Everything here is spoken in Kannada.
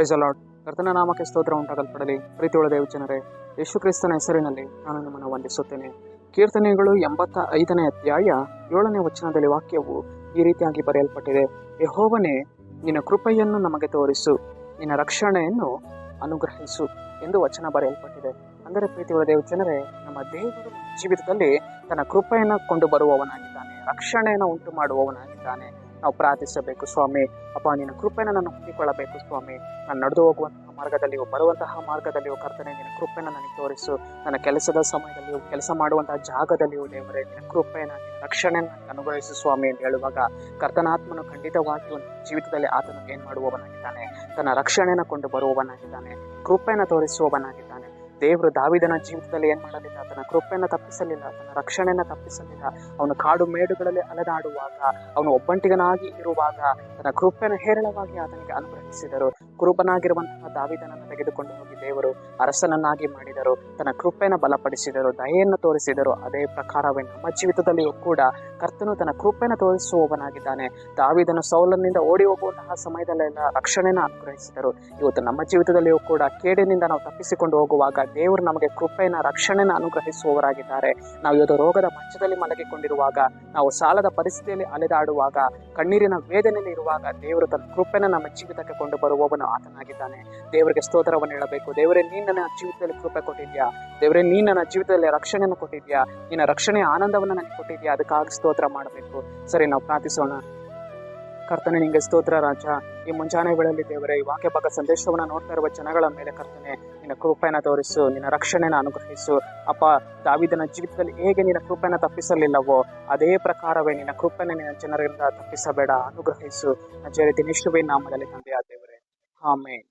Praise the lord. ಕರ್ತನ ನಾಮಕ್ಕೆ ಸ್ತೋತ್ರ ಉಂಟಾಗಲ್ಪಡಲಿ. ಪ್ರೀತಿಯುಳ್ಳ ದೇವ ಜನರೇ, ಯೇಸು ಕ್ರಿಸ್ತನ ಹೆಸರಿನಲ್ಲಿ ನಾನು ನಿಮ್ಮನ್ನು ವಂದಿಸುತ್ತೇನೆ. ಕೀರ್ತನೆಗಳು 85ನೇ ಅಧ್ಯಾಯ 7ನೇ ವಚನದಲ್ಲಿ ವಾಕ್ಯವು ಈ ರೀತಿಯಾಗಿ ಬರೆಯಲ್ಪಟ್ಟಿದೆ. ಯೆಹೋವನೇ, ನಿನ್ನ ಕೃಪೆಯನ್ನು ನಮಗೆ ತೋರಿಸು, ನಿನ್ನ ರಕ್ಷಣೆಯನ್ನು ಅನುಗ್ರಹಿಸು ಎಂದು ವಚನ ಬರೆಯಲ್ಪಟ್ಟಿದೆ. ಅಂದರೆ ಪ್ರೀತಿಯುಳ್ಳ ದೇವ ಜನರೇ, ನಮ್ಮ ದೇವರು ಜೀವಿತದಲ್ಲಿ ತನ್ನ ಕೃಪೆಯನ್ನು ಕೊಂಡು ಬರುವವನಾಗಿದ್ದಾನೆ, ರಕ್ಷಣೆಯನ್ನು ಉಂಟು ಮಾಡುವವನಾಗಿದ್ದಾನೆ. ನಾವು ಪ್ರಾರ್ಥಿಸಬೇಕು, ಸ್ವಾಮಿ ಅಪ್ಪ, ನಿನ್ನ ಕೃಪೆನ ನಾನು ಹೊಂದಿಕೊಳ್ಳಬೇಕು ಸ್ವಾಮಿ. ನಾನು ನಡೆದು ಹೋಗುವಂತಹ ಮಾರ್ಗದಲ್ಲಿಯೂ ಬರುವಂತಹ ಮಾರ್ಗದಲ್ಲಿಯೂ ಕರ್ತನೆ ನಿನ್ನ ಕೃಪೆನ ನನಗೆ ತೋರಿಸು. ನನ್ನ ಕೆಲಸದ ಸಮಯದಲ್ಲಿಯೂ ಕೆಲಸ ಮಾಡುವಂತಹ ಜಾಗದಲ್ಲಿಯೂ ದೇವರೇ ನಿನ್ನ ಕೃಪೆನ ನಿನ್ನ ರಕ್ಷಣೆಯನ್ನು ನನಗೆ ಅನುಗ್ರಹಿಸು ಸ್ವಾಮಿ ಎಂದು ಹೇಳುವಾಗ ಕರ್ತನಾತ್ಮನು ಖಂಡಿತವಾಗಿಯೂ ಜೀವಿತದಲ್ಲಿ ಆತನು ಏನ್ ಮಾಡುವವನಾಗಿದ್ದಾನೆ, ತನ್ನ ರಕ್ಷಣೆಯನ್ನು ಕೊಂಡು ಬರುವವನಾಗಿದ್ದಾನೆ, ಕೃಪೆನ ತೋರಿಸುವವನಾಗಿದ್ದಾನೆ. ದೇವರು ದಾವೀದನ ಜೀವಿತದಲ್ಲಿ ಏನ್ ಮಾಡಲಿಲ್ಲ, ತನ್ನ ಕೃಪೆಯನ್ನು ತಪ್ಪಿಸಲಿಲ್ಲ, ತನ್ನ ರಕ್ಷಣೆಯನ್ನು ತಪ್ಪಿಸಲಿಲ್ಲ. ಅವನು ಕಾಡು ಮೇಡುಗಳಲ್ಲಿ ಅಲೆದಾಡುವಾಗ, ಅವನು ಒಬ್ಬಂಟಿಗನಾಗಿ ಇರುವಾಗ ತನ್ನ ಕೃಪೆಯನ್ನು ಹೇರಳವಾಗಿ ಆತನಿಗೆ ಅನುಗ್ರಹಿಸಿದರು. ಕುರುಬನಾಗಿರುವಂತಹ ದಾವೀದನನ್ನು ತೆಗೆದುಕೊಂಡು ಹೋಗಿ ದೇವರು ಅರಸನನ್ನಾಗಿ ಮಾಡಿದರು, ತನ್ನ ಕೃಪೆಯನ್ನು ಬಲಪಡಿಸಿದರು, ದಯೆಯನ್ನು ತೋರಿಸಿದರು. ಅದೇ ಪ್ರಕಾರವೇ ನಮ್ಮ ಜೀವಿತದಲ್ಲಿಯೂ ಕೂಡ ಕರ್ತನು ತನ್ನ ಕೃಪೆಯನ್ನು ತೋರಿಸುವವನಾಗಿದ್ದಾನೆ. ದಾವೀದನು ಸೌಲನಿಂದ ಓಡಿ ಹೋಗುವಂತಹ ಸಮಯದಲ್ಲೆಲ್ಲ ರಕ್ಷಣೆಯನ್ನು ಅನುಗ್ರಹಿಸಿದರು. ಇವತ್ತು ನಮ್ಮ ಜೀವಿತದಲ್ಲಿಯೂ ಕೂಡ ಕೇಡಿನಿಂದ ನಾವು ತಪ್ಪಿಸಿಕೊಂಡು ಹೋಗುವಾಗ ದೇವರು ನಮಗೆ ಕೃಪೆಯನ್ನು ರಕ್ಷಣೆಯನ್ನು ಅನುಗ್ರಹಿಸುವವರಾಗಿದ್ದಾರೆ. ನಾವು ಇವತ್ತು ರೋಗದ ಮಂಚದಲ್ಲಿ ಮಲಗಿಕೊಂಡಿರುವಾಗ, ನಾವು ಸಾಲದ ಪರಿಸ್ಥಿತಿಯಲ್ಲಿ ಅಲೆದಾಡುವಾಗ, ಕಣ್ಣೀರಿನ ವೇದನೆಯಲ್ಲಿ ಇರುವಾಗ ದೇವರು ತನ್ನ ಕೃಪೆಯನ್ನು ನಮ್ಮ ಜೀವಿತಕ್ಕೆ ಕೊಂಡು ಬರುವವನು ಆತನಾಗಿದ್ದಾನೆ. ದೇವರಿಗೆ ಸ್ತೋತ್ರವನ್ನು ಹೇಳಬೇಕು. ದೇವರೇ, ನೀನು ನನ್ನ ಜೀವಿತದಲ್ಲಿ ಕೃಪೆ ಕೊಟ್ಟಿದ್ಯಾ. ದೇವರೇ, ನೀನು ನನ್ನ ಜೀವಿತದಲ್ಲಿ ರಕ್ಷಣೆಯನ್ನು ಕೊಟ್ಟಿದ್ಯಾ. ನಿನ್ನ ರಕ್ಷಣೆಯ ಆನಂದವನ್ನು ನನಗೆ ಕೊಟ್ಟಿದ್ಯಾ. ಅದಕ್ಕಾಗಿ ಸ್ತೋತ್ರ ಮಾಡಬೇಕು. ಸರಿ, ನಾವು ಪ್ರಾರ್ಥಿಸೋಣ. ಕರ್ತನೆ, ನಿಂಗೆ ಸ್ತೋತ್ರ ರಾಜ. ಈ ಮುಂಜಾನೆ ವೇಳೆಯಲ್ಲಿ ದೇವರೇ, ಈ ವಾಕ್ಯ ಭಾಗ ಸಂದೇಶವನ್ನು ನೋಡ್ತಾ ಇರುವ ಜನಗಳ ಮೇಲೆ ಕರ್ತನೆ ನಿನ್ನ ಕೃಪೆಯನ್ನು ತೋರಿಸು, ನಿನ್ನ ರಕ್ಷಣೆಯನ್ನು ಅನುಗ್ರಹಿಸು. ಅಪ್ಪ, ದಾವೀದನ ಜೀವಿತದಲ್ಲಿ ಹೇಗೆ ನಿನ್ನ ಕೃಪೆಯನ್ನು ತಪ್ಪಿಸಲಿಲ್ಲವೋ ಅದೇ ಪ್ರಕಾರವೇ ನಿನ್ನ ಕೃಪೆಯನ್ನು ನಿನ್ನ ಜನರಿಂದ ತಪ್ಪಿಸಬೇಡ, ಅನುಗ್ರಹಿಸು. ನಜರೇತಿನ ಯೇಸುವಿನ ನಾಮದಲ್ಲಿ ತಂದೆಯಾದ ದೇವರೇ, ಆಮೆನ್.